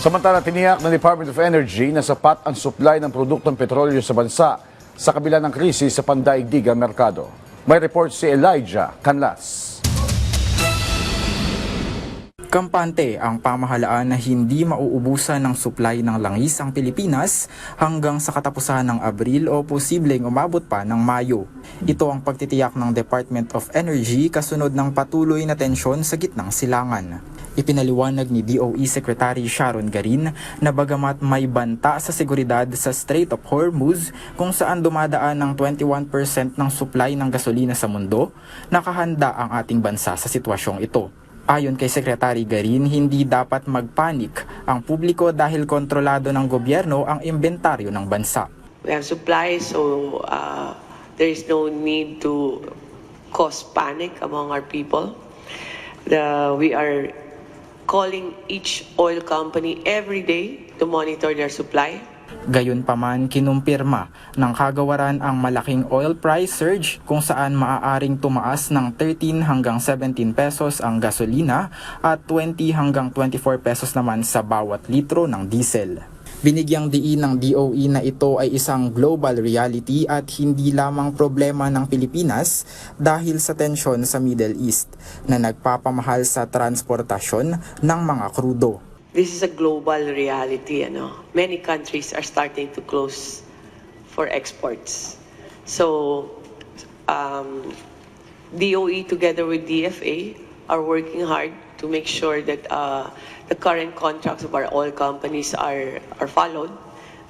Samantala, tiniyak ng Department of Energy na sapat ang supply ng produktong petrolyo sa bansa sa kabila ng krisis sa pandaigdigang merkado. May report si Elijah Canlas. Kampante ang pamahalaan na hindi mauubusan ng supply ng langis ang Pilipinas hanggang sa katapusan ng Abril o posibleng umabot pa ng Mayo. Ito ang pagtitiyak ng Department of Energy kasunod ng patuloy na tensyon sa gitnang silangan. Ipinaliwanag ni DOE Secretary Sharon Garin na bagamat may banta sa seguridad sa Strait of Hormuz kung saan dumadaan ng 21% ng supply ng gasolina sa mundo, nakahanda ang ating bansa sa sitwasyong ito. Ayon kay Secretary Garin, hindi dapat magpanik ang publiko dahil kontrolado ng gobyerno ang inventaryo ng bansa. We have supply, so there is no need to cause panic among our people. We are calling each oil company every day to monitor their supply. Gayunpaman, kinumpirma ng kagawaran ang malaking oil price surge kung saan maaaring tumaas ng 13 hanggang 17 pesos ang gasolina at 20 hanggang 24 pesos naman sa bawat litro ng diesel. Binigyang diin ng DOE na ito ay isang global reality at hindi lamang problema ng Pilipinas dahil sa tensyon sa Middle East na nagpapamahal sa transportasyon ng mga krudo. This is a global reality. Many countries are starting to close for exports. So, DOE together with DFA are working hard to make sure that the current contracts of our oil companies are followed.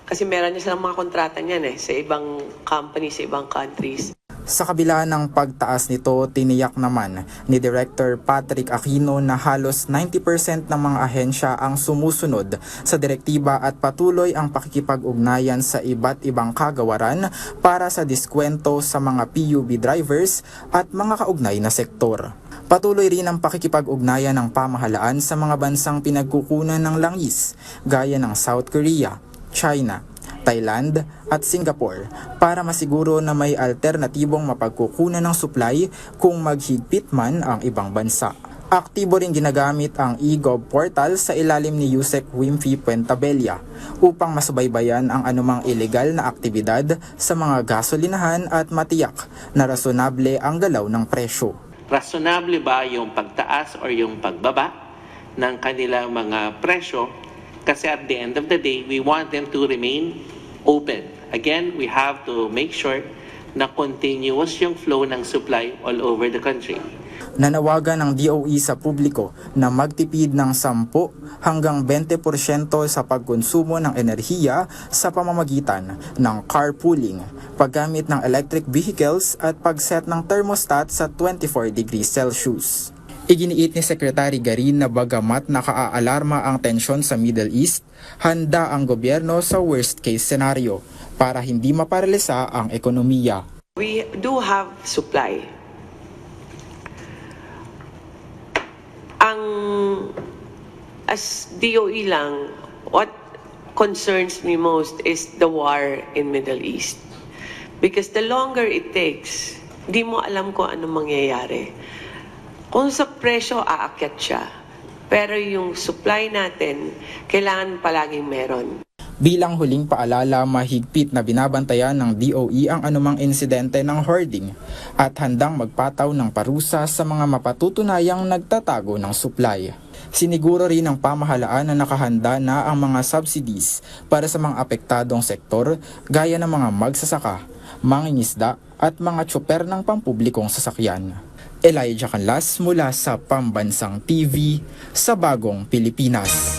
Kasi meron na silang mga kontrata niyan sa ibang companies, sa ibang countries. Sa kabila ng pagtaas nito, tiniyak naman ni Director Patrick Aquino na halos 90% ng mga ahensya ang sumusunod sa direktiba at patuloy ang pakikipag-ugnayan sa iba't ibang kagawaran para sa diskwento sa mga PUB drivers at mga kaugnay na sektor. Patuloy rin ang pakikipag-ugnayan ng pamahalaan sa mga bansang pinagkukunan ng langis gaya ng South Korea, China, Thailand at Singapore para masiguro na may alternatibong mapagkukunan ng supply kung maghigpit man ang ibang bansa. Aktibo rin ginagamit ang eGov portal sa ilalim ni Yusek Wimfy Puentabella upang masubaybayan ang anumang ilegal na aktibidad sa mga gasolinahan at matiyak na rasonable ang galaw ng presyo. Rasonable ba yung pagtaas o yung pagbaba ng kanilang mga presyo? Kasi at the end of the day, we want them to remain open. Again, we have to make sure na continuous yung flow ng supply all over the country. Nanawagan ng DOE sa publiko na magtipid ng 10 hanggang 20% sa pagkonsumo ng enerhiya sa pamamagitan ng carpooling, paggamit ng electric vehicles at pagset ng thermostat sa 24 degrees Celsius. Iginiit ni Secretary Garin na bagamat nakaalarma ang tensyon sa Middle East, handa ang gobyerno sa worst case scenario para hindi maparalisa ang ekonomiya. We do have supply. As DOE lang, what concerns me most is the war in Middle East. Because the longer it takes, di mo alam kung ano mangyayari. Kung sa presyo, aakyat siya. Pero yung supply natin, kailangan palaging meron. Bilang huling paalala, mahigpit na binabantayan ng DOE ang anumang insidente ng hoarding at handang magpataw ng parusa sa mga mapatutunayang nagtatago ng supply. Siniguro rin ng pamahalaan na nakahanda na ang mga subsidies para sa mga apektadong sektor gaya ng mga magsasaka, mangingisda at mga tsoper ng pampublikong sasakyan. Elijah Canlas mula sa Pambansang TV sa Bagong Pilipinas.